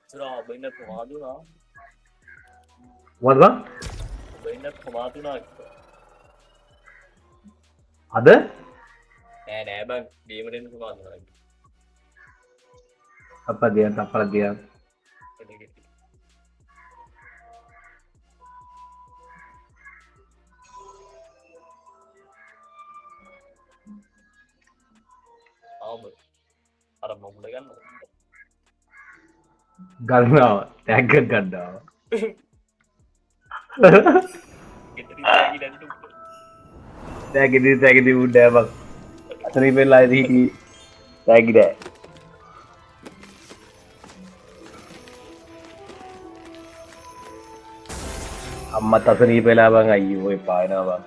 Bro, bener pemadu na. What bang? Bener pemadu na. Ada? Nෑ බං ගේමෙන් පමadu na. Apa dia? Apa dia? අර මොමුල ගන්න ගන්නවා තැග්ග ගන්නවා තැගිදි උඩෑ බක් අතරී පෙල්ලා හිටි තැගිඩෑ අම්මත් අසනී පෙලා බං අයි ඔය පායනවා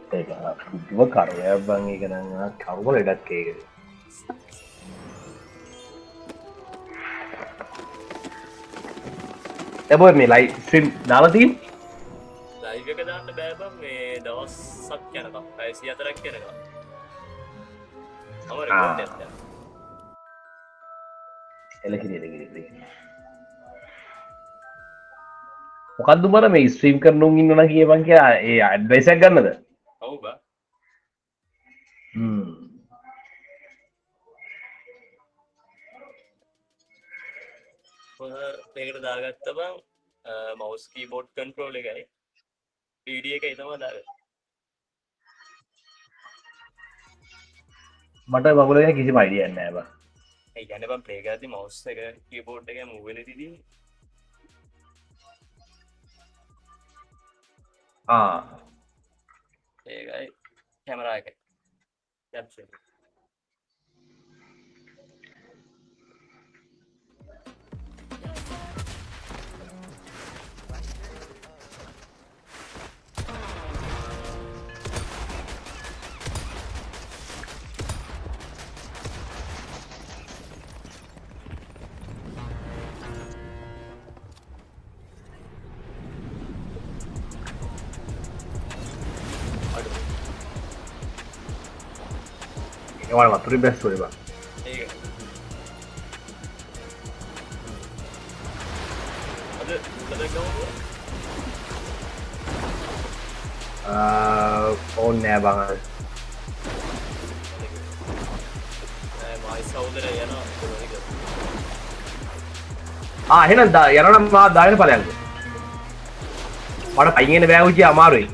පුදුම කරවයක් බං ඒක නම් කවුම ලෙඩක් ඒකද එබොයි මේ ලයි ස්ට්‍රීම් දාලා තියෙන්නේ ලයිව් එක දාන්න බෑ බං මේ දවසක් යනකම් 104ක් යනකම් මම රෙකෝඩ් එකක් දැම්මා එලකිරි මොකක්ද බර මේ ස්ට්‍රීම් කරනුම් ඉන්නන කියපන් කියලා ඒ ඇඩ්වයිස් එකක් ගන්නද ඔව් බා මේකට දාගත්ත බං මවුස් කීබෝඩ් කන්ට්‍රෝල් එකයි PD එකයි තමයි දාගත්තේ මට බබල ගැන කිසිම අයිඩියක් නැහැ බං ඒ කියන්නේ බං ප්ලේ කරද්දි මවුස් එක කීබෝඩ් එක මූව් වෙන ඉතින් ඒකයි කැමරා එකයි කැප්චර් ඒවල වතුරේ බැස්සුවේ බං ඒක අද ගමු ඕන් නෑ බං මයි සහෝදරය යනවා එහෙනම් යනනම් මා දාගෙන ඵලයන්ද මට පයින් එන බෑ උචි අමාරුයි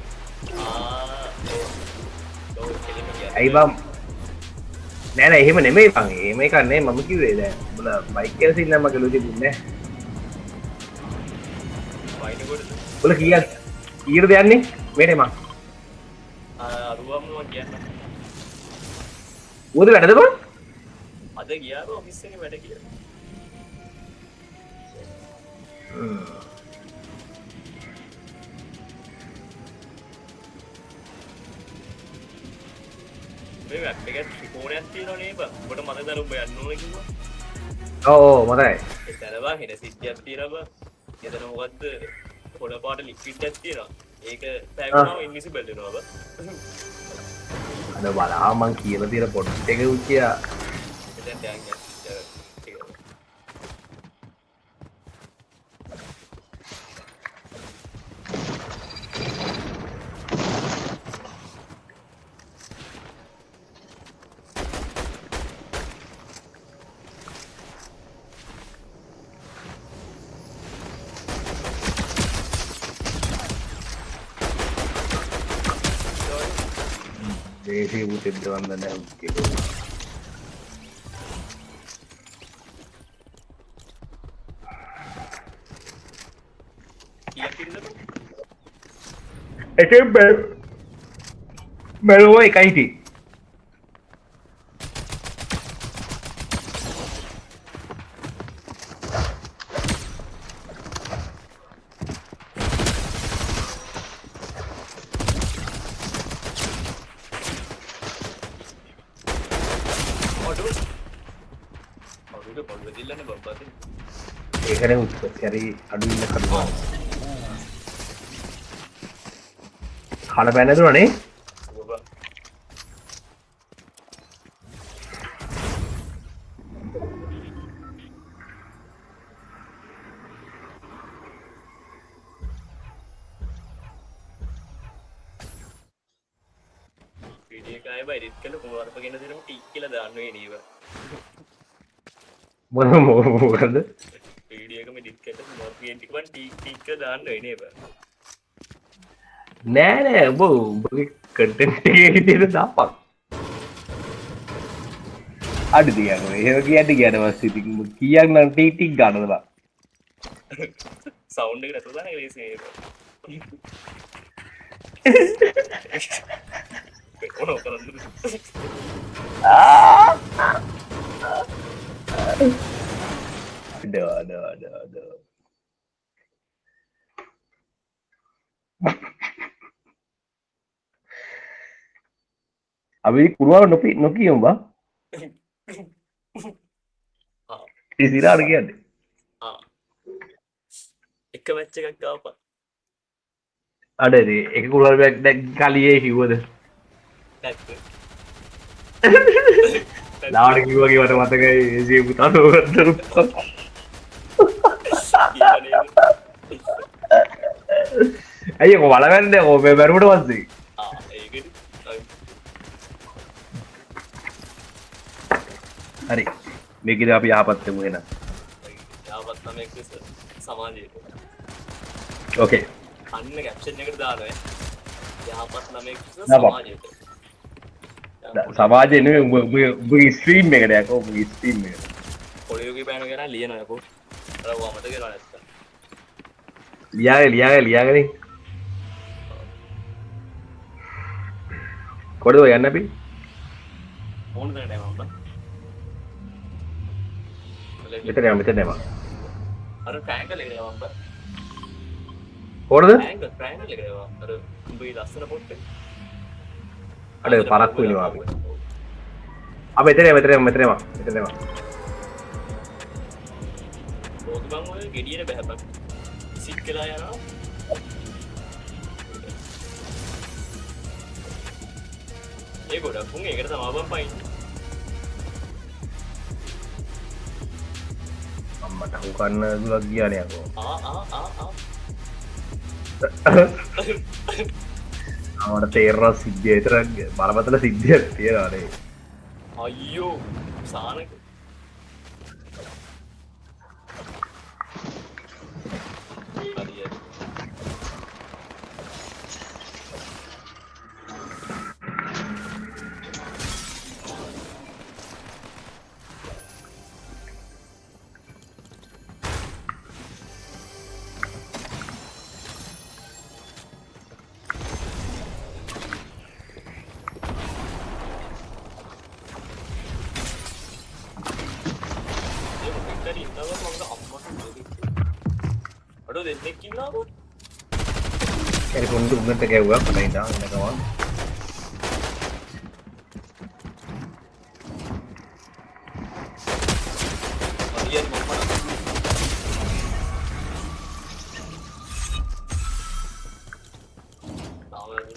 ඇයි බං නෑ නෑ එහෙම නෙමෙයි බං එහෙම එකක් නෙමෙයි මම කිව්වේ දැන් උඹලා බයික් එකේ සින්න මගේ ලෝකෙ දුන්නේ උඹලා කීයක් ඊයේද යන්නේ මේනේ මං අරුවම කියන්න ඌද වැඩද බං අද ගියාම ඔෆිස් එකේ වැඩ කියලා මේ වැප් එකේ ත්‍රිකෝණයක් තියෙනවා නේ බං ඔබට මතකද ඔබ යන්න ඕනේ කිව්වා ඔව් මතකයි එතන බං හෙන සිද්ධියක් තියෙනවා බං එතන මොකද්ද පොළ පාට ලික්විඩ් එකක් තියෙනවා ඒක පැවුනම ඉන්විසිබල් වෙනවා බං අද බලහා මං කියලා තියෙන පොඩ් එක උච්චියා එතෙන් දැන් ඒක දේශී පුතෙද්ද වන්ද නැහැ උච්චේ එකෙන් බැලුව එකයි හිටියේ ඒකනේ උත්තරي අඩු ඉන්න කඩුවා කන බැනදුණනේ තමයි බයි එඩිට් කරලා කුමාරප කියන දේම ටික් කියලා දාන්න වෙන්නේ නේව. මොකද වීඩියෝ එකම එඩිට් කරලා කුමාරප කියන ටික වන් ටික් කියලා දාන්න වෙන්නේ නේව. නෑ ඔබගේ කටෙන්ට් එකේ විදිහට දාපන් අඩි තියන්න එහෙම කියන්න කියන පස්සේ ඉතින් කීයක් නම් ටික් ගන්නද සවුන්ඩ් එක නැතුව දාන්න ලේසි නේද? කොහොමද කරන්නේ? අඩ අපි කුරුවාව නොකියමු බා ඉතින් කියන්නේ එක මැච් එකක් ගාපන්. අඩ එක කුරුවාවක් දැන් කලියේ කිව්වද නැත්නම් ලාවට කිව්වා මට මතකයි ඒසිය පුතා නෝවත්තරු ඇයි කො වලවැන්නේ කො මේ බැරුමට පස්සේ හරි මේකද අපි යහපත් වෙමු එහෙනම් යහපත් ළමෙක් ලෙස සමාජයට ඕකේ අන්න කැප්ෂන් එකට දානවා යහපත් ළමෙක් ලෙස දාපන්. සමාජයට සමාජයේ නෙමෙයි උඹගේ ස්ට්‍රීම් එකට යකෝ උඹගේ ස්ට්‍රීම් එකට පොලියෝගේ බෑන කරා ලියනවා යකෝ අර වමත කරලා නැත්තම් ලියාගෙන කොහෙද යන්න අපි ඕන දෙයක් නෑ මම මෙතන යමු අර ට්‍රෑන්ගල් එකට යවන්න බෑ කොහෙද ට්‍රෑන්ගල් එකට යවන්න අර උඹේ ලස්සන පොට් එක අඩ පරක්කු වෙනවා අපි මෙතන ඕක බං ඔය ගෙඩියට බහැපන් සික් කියලා යනවා ඒ ගොඩක් උන් ඒකට තමයි බං පයින් අම්මට උකන්න දුවක් ගියානේ යකෝ මට තේරෙනවා සිද්ධිය විතර බලපතල සිද්ධියක් තියෙනවානේ අයියෝ සානක හරියට අඩෝ දෙන්නෙක් ඉන්නවද? ඒක උන්ට ගැව්වා පලයි ඉඳන් එනකම හරියට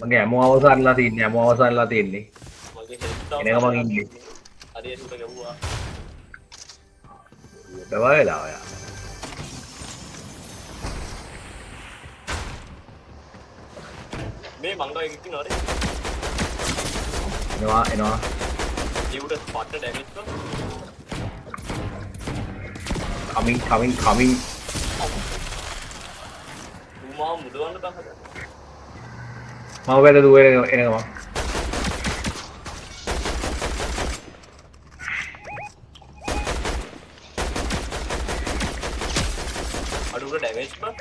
මගේ හැමෝම අවසන්ලා තින්නේ මගේ හෙල්ත් එනකම මං ඉන්නේ හරියට උඩ ගැව්වා. දවායලා ඔයා මේ මංගා එකක් ඉන්නවද? එනවා ඒ උඩ පට්ට ඩැමේජ් කරනවා. coming උමා මුදවන්න බං හදා. මම වැද දුව එනවා අඩු උඩ ඩැමේජ් බං.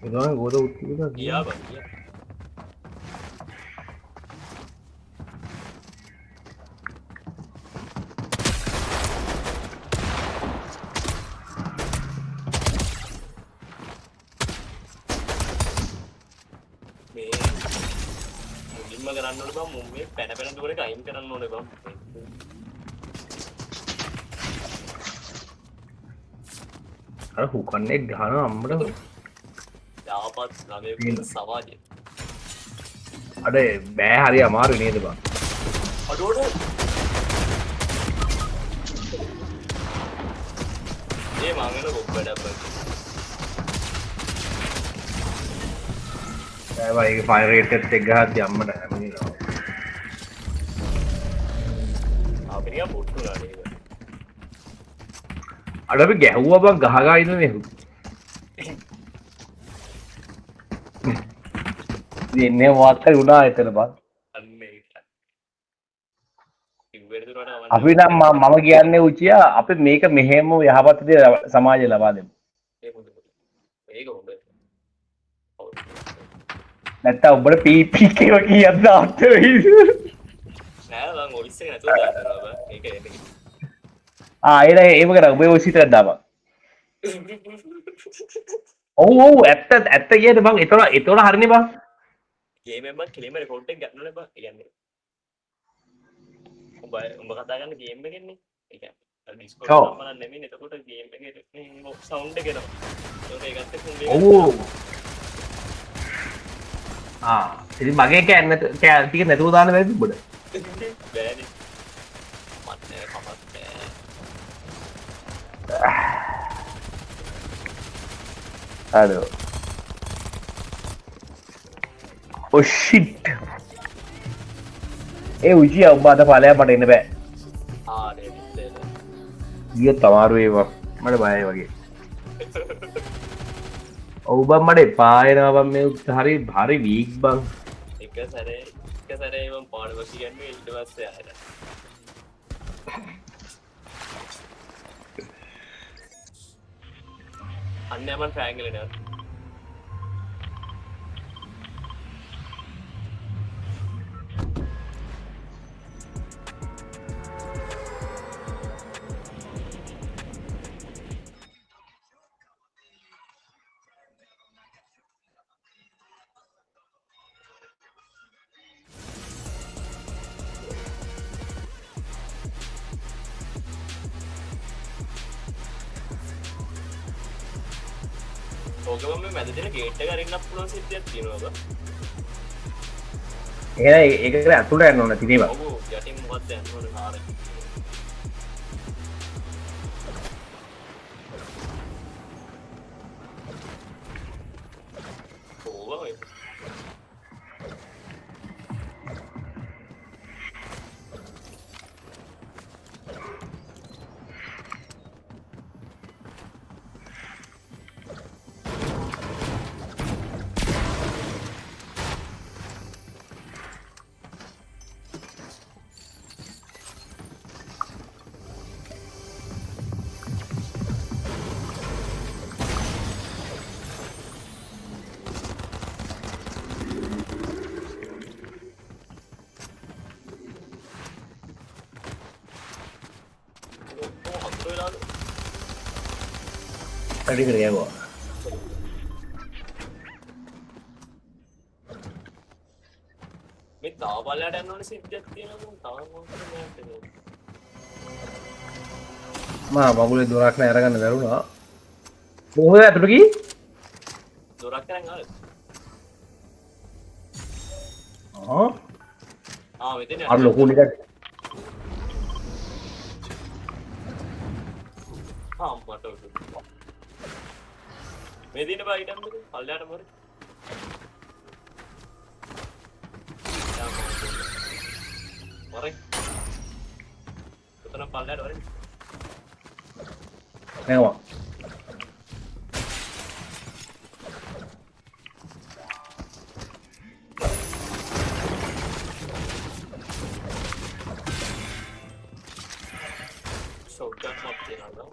එනවා ගෝද උත්තිද ගියා බං ගියා. කරන්න ඕනේ බං මුම්මේ පැන දුවන එක අයින් කරන්න ඕනේ බං. අර හුකන්නේ ගහන අම්මට යාපත් ළමයෙකුගේ සමාජය. අඩ බෑ හරි අමාරු නේද බං. අඩෝට ඒ මංගල කොප්පඩක් බං. ඒක ෆයර් රේට් එකත් එක්ක ගහද්දි අම්මට හැමෙනවා. අපිනිකන් පුට්ටුනා නේද? අර අපි ගැහුවා බං ගහගා ඉන්නනේ. ඉන්නේ මොකක් හරි වුණා එතන බං. අන්න ඒක. ඉවරදුරට අපි නම් මම කියන්නේ උචියා අපි මේක මෙහෙම යහපත් දේ සමාජය ලබා දෙමු. ඒක හොඳ. ඒක හොඳ. ඔව්. නැත්තම් උඹට පීපී කියලා කියද්ද අත්ත වෙයිද? නෑ මං ඔයිස් එක නැතුව දානවා බං. ඒක එන්නේ. ඒම කර ඔබේ ඔයිස් හිතට දාපන්. ඔව් ඇත්ත කියද බං එතකොට හරිනේ බං. ගේම් එකෙන් බං ක්ලේම රෙකෝඩ් එක ගන්නවනේ බං. ඒ කියන්නේ උඹ කතා කරන ගේම් එකෙන්නේ. ඒ කියන්නේ ඩිස්කෝඩ් ඔව්. එක මම නෙමෙයි. එතකොට ගේම් එකේ සවුන්ඩ් එක එනවා. ඒකත් එක්ක උඹේ ඔව්. ඉතින් මගේ ටික නැතුව දාන්න බැරිද උඹට? බෑනේ. මත් කමත් හලෝ. Oh shit. උජියා උඹ අද ඵලයක් මට එන්න බෑ. ගියොත් අමාරු වේවා. මට බයයි වගේ. ඔව් බං මට එපා එනවා බං මේ හරි වීක් බං. එක සැරේ මම පාඩම කියන්නේ ඊට පස්සේ ආයෙත් අන්න මම ට්‍රයැන්ගල් එනවා ඕකම මේ මැද දෙන ගේට් එක අරින්නත් පුළුවන් සිද්ධියක් තියෙනවා බා. ඒකට ඇතුළට යන්න ඕන තිනේ බං. ඔව් යටින් මොකක්ද යන්න ඕනේ කාරේ. ඕවා වැඩි කර යවුවා. මේ තාව බලයට යන්න ඕනේ සිද්ධියක් තියෙනවා තාම මොකක්ද නෑ. මගුලේ දොරක් නෑ අරගන්න බැරුණා. කොහොමද ඇතුළට ගියේ? දොරක් කරන් ආවේ. මෙතන අර ලොකු නිකන් මට මේ දින බා ඊටම් දෙක පල්ලයට මොරේ. මොරේ. උතන පල්ලයට වරේ. නෑවා. shotgun මක් තියනවා.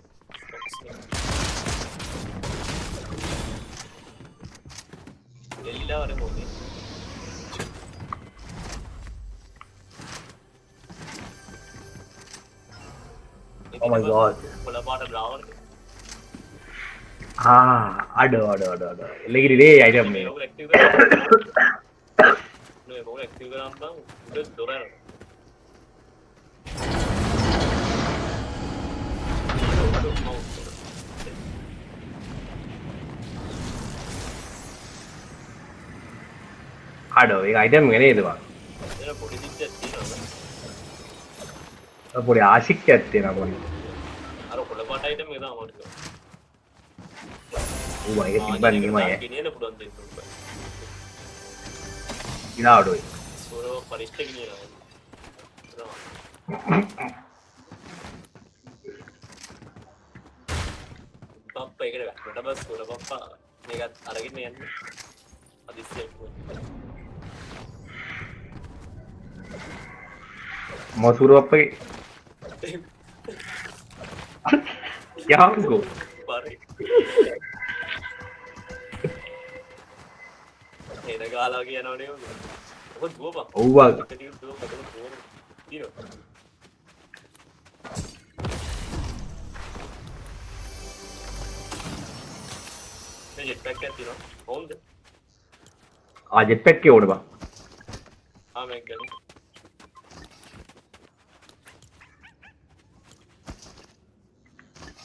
එල්ලවර මොකද? Oh my god. කොළ පාට බ්‍රාවර්. අඩෝ. එල්ලගිරිලේ අයිටම් මේ. නෝ ඇක්ටිව් කරා. නෝ මොකද ඇක්ටිව් කරාම බං උඩ දොර යනවා. අඩෝ ඒක අයිටම් එක නේද බං? එන පොඩි දික්කයක් තියෙනවා. පොඩි ආශික්කයක් තියෙනවා පොඩි. අර කොළ පාට අයිටම් එක තමයි මට. ඌ ඒක තිබ්බන්නේ මම. ගෙනියන්න පුළුවන් දෙයක්. ඉනාඩුයි සුරව පරිෂ්ඨ කියනවා පප්පා ඒකට වැටුණට බස් සුර පප්පා මේකත් අරගෙන යන්න අදිස්සියක් මොසුරුවප්පගේ යහකෝ පරි එන ගාලා කියනවනේ ඔබ දුවපන් ඔව්වා ජෙට් පැක් එකක් තියෙනවා හොඳද ජෙට් පැක් එක ඕනේ බං මේක ගන්න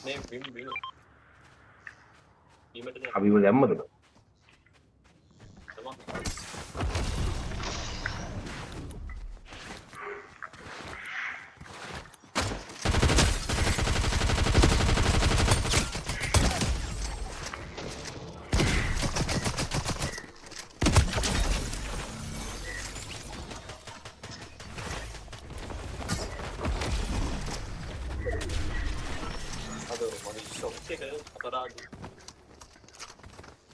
නේ බිම් බීමට අපි මොකද දැම්මද තමයි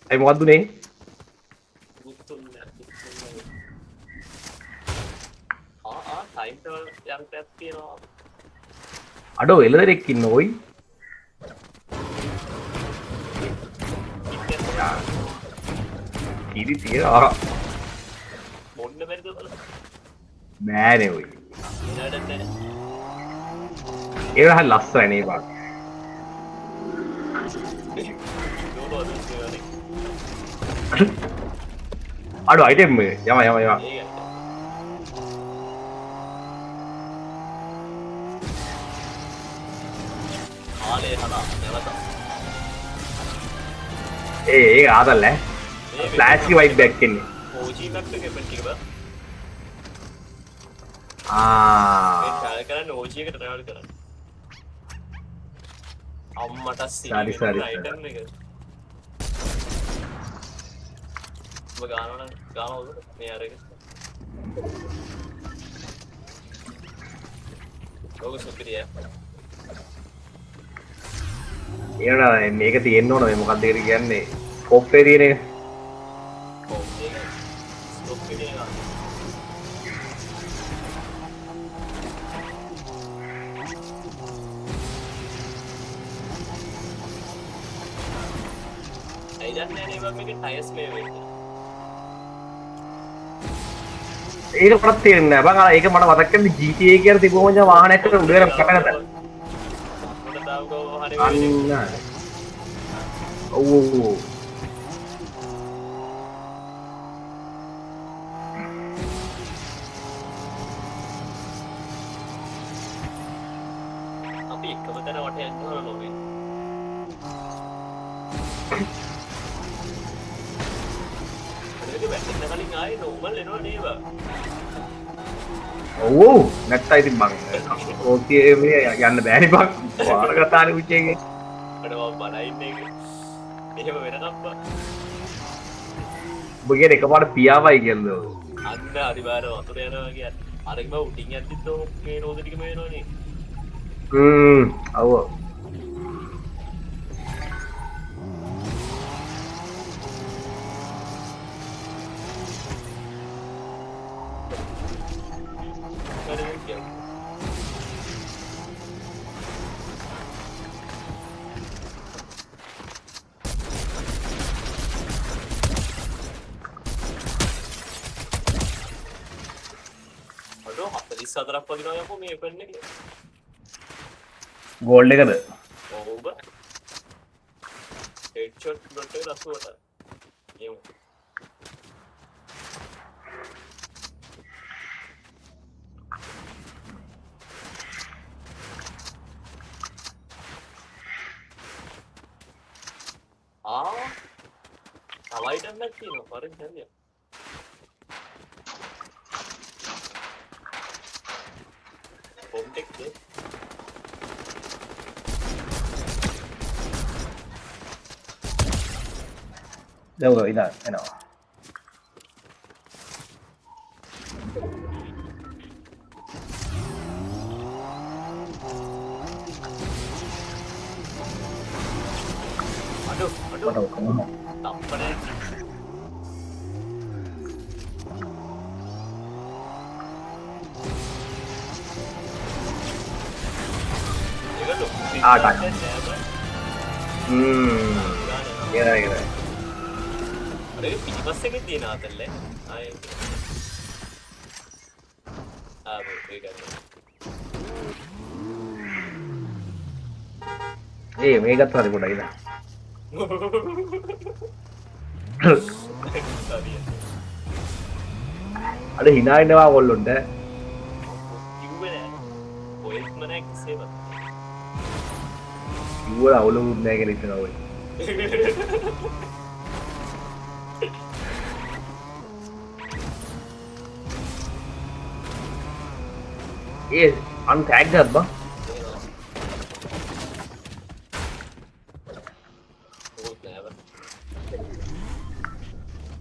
ඒ මොකක්ද උනේ අඩෝ එළදෙනෙක් ඉන්න ඔයි කිරි තියනවා බොන්න බැරිද බලන්න බෑනේ ඔයි එනඩත් ඒක හරි ලස්සනනේ බං අඩෝ අයිටම් යම ඒක ආතල්ල ෆ්ලෑෂ් වයිට් බැක් එන්නේ කරන්න ඕජියකට ට්‍රැවල් කරන්න අම්මට සරි සරි අයිටම් එක ගානන ගානවද මේ අරක ලෝක සුපිරිය ඒනට මේක තියෙන්න ඕන මේ මොකක්ද කියලා කියන්නේ කොප්පේ තියෙන එක ඒක මට තේරෙන්නේ නැහැ බං අර ඒක මට මතක් කරන්නේ GTA කියලා තිබුම මචං වාහනයකට උඩට කැපෙන තැන අන්න ඔව් අපි එකම තැන වට යන්න ඕන නෝනේ ඒක වැටෙන්න කලින් ආයේ නෝමල් එනවා නේද ඔව් නැත්නම් ඉතින් මං ඕකේ මේ යන්න බෑනේ බං වාර කතානේ උච්චේගේ අඩව බලයින්නේ එහෙම වෙනකම් බා ඔබ කියන එකපාරට පියාවයි කියලාද අන්න අනිවාර්ය වතුර යනවා කියන්නේ අරක බා උඩින් යද්දිත් මේ රෝද ටිකම වෙනවනේ ඔව් සතරක් වදිනවා යකෝ මේ වෙපන් එකේ ගෝල්ඩ් එකද ඔව් බා හෙඩ්ෂොට් ඩොට් එක 80ට යමු අවයිටම් එකක් තියෙනවා පරිදි හරිය Bomtek de. Đâu rồi, 이나, එනවා. Aduh, aduh. Aduh, kamu. Tampane. ඒක ලොකු ආ, සිද්ධාර්ථයක් ගන්න. නෑ බං. Kira kira. අර ඒක පිටිපස්සෙන් තියෙන ආතල්ල ආයේ ඒක මේකත් හරි පොඩයි නේ. අර hina ඉන්නවා ඔයගොල්ලොන්ට. කිව්වේ නෑ ඔයෙක්ම නෑ කිසිම කිව්වල අවුලුත් නෑ කියලා හිතනවා ඔය. අන්ටැග් එකක්ද බං? ඕත් නෑ බං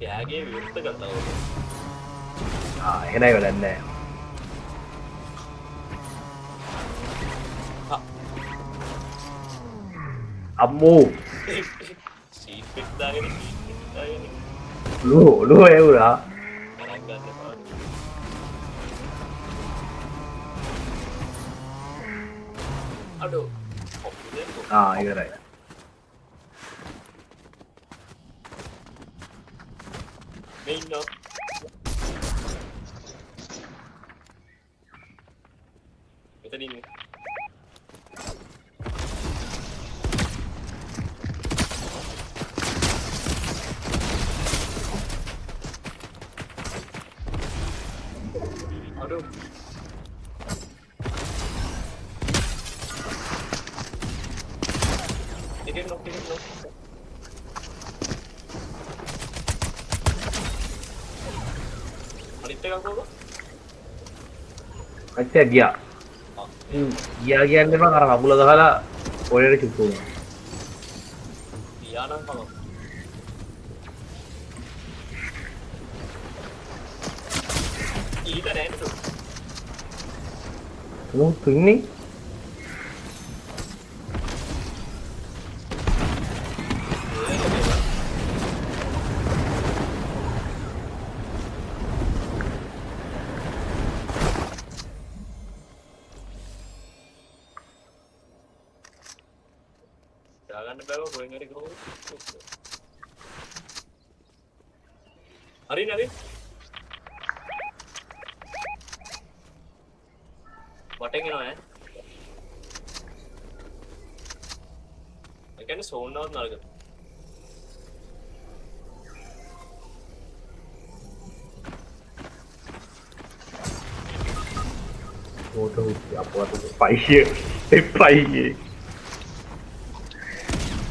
එයාගේ විරුද්ධ කතාව එහෙනම් වැඩක් නෑ. අම්මෝ සීට් පිට දාගෙන ඔළුව එවුනා. ගණන් ගන්න එපා අඩෝ ඉවරයි. මේ ඉන්නවා මෙතන ඉන්නේ අඩෝ එකෙන් නොක් අනිත් එකක් කොහොමද අච්චා ගියා. ගියා කියන්නේ මම අර කකුල ගහලා පොළේට චුප්පු වුණා. ගියා නම් තමයි ඊට නෑ නේද මොකද ඉන්නේ? දාගන්න බෑව කොහෙන් හරි ගහුවොත් හරි නේද වටෙන් එනවා ඈ ඒ කියන්නේ සෝන් නවත් නරක Foto apa tu? Paiye. Paiye.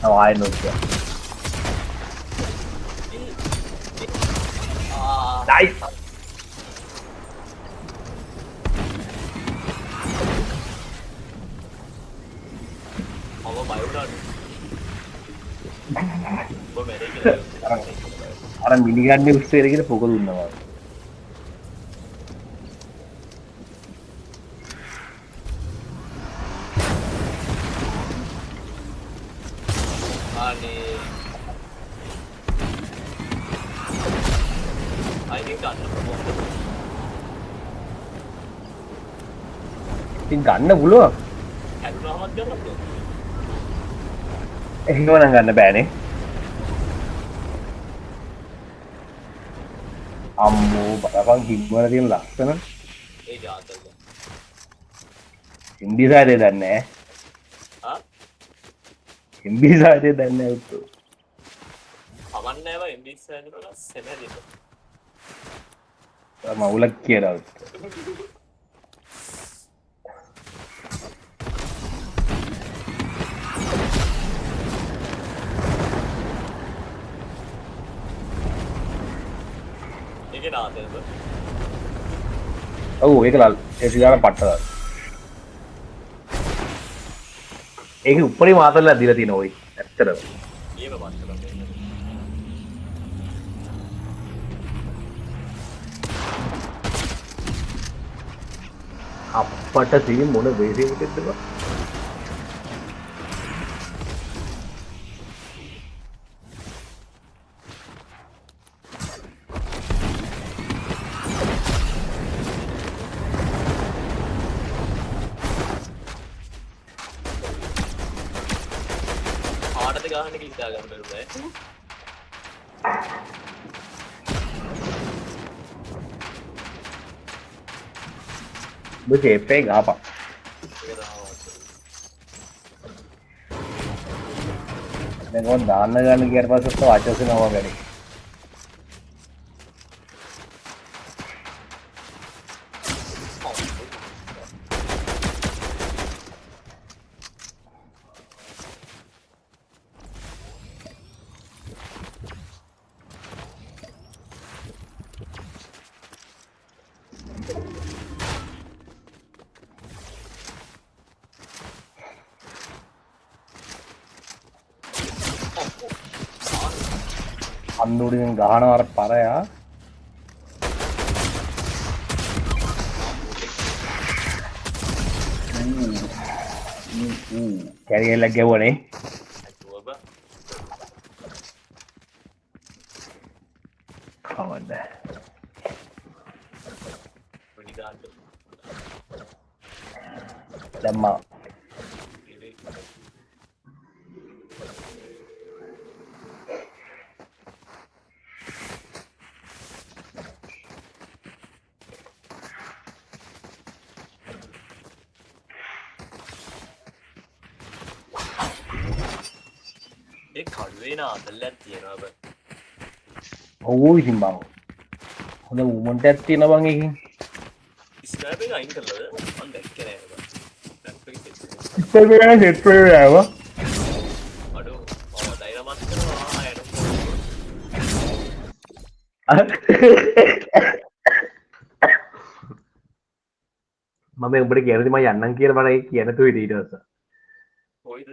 I know that. Nice. Apa bayuran? Gua mereka gitu. Orang minigun ni usia lagi tu pukul lima. I think gන්න ඉතින් ගන්න පුළුවන්. හැදුනහමත් ගන්න පුළුවන්. එහෙම නම් ගන්න බෑනේ. අම්මෝ බලපන් හිම්වල තියෙන ලස්සන. ඒ ජාතක. හිම්බිසාරේ දන්නේ නැහැ. ආ? හිම්බිසාරේ දන්නේ නැහැ උත්තෝ. කමන්නේ නැහැ එම්බිස් සෑදුනලා සෙනදෙන්න. මවුලක් කියලා උත්තෝ. ඒක නාතේද? ඔව් ඒක ලල් ඒ සිදාන පට්ටද. ඒක උඩේ මාතල්ලා දීලා තියෙන ඔයි. ඇත්තටම. ඒව පට්ටද. අපට සී මොන වේසීමටද බං ආටද ගහන්න කිල්ලා ගන්න බැරුනේ ඔබ ෂේප් එක ගහපන් ඒක දැන් ඔය දාන්න ගන්න ගියට පස්සේ වාචසිනවා වගේ අන්දුරින් ගහනවා අර පරයා කැරියල්ලක් ගැව්වනේ ඇතුව බා කවන්න වෙඩි දාන්න දැම්මා ඒ කඩුවේ නාතල්ලක් තියෙනවා බං ඔව් ඉතින් බං හොඳ උමන්ටක් තියෙන බං එකකින් ස්නයිපර් එක අයින් කළාද මම දැක්කේ නෑ බං ස්නයිපර් එක ඉතින් මේක හෙඩ් ප්‍රේ ආවා අඩෝ ඩයිනමස් කරනවා මම උඹට කියනදි මම යන්නම් කියලා මට ඒක කියන්න තුයි ඊට පස්සේ කොයිද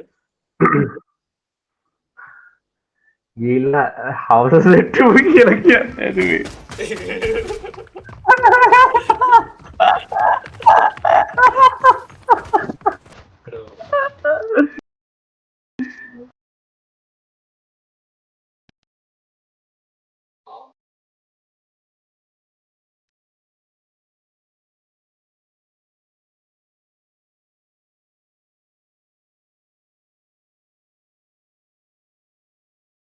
ගිහිල්ලා හවුස් සෙට් එක කියලා කියන්නේ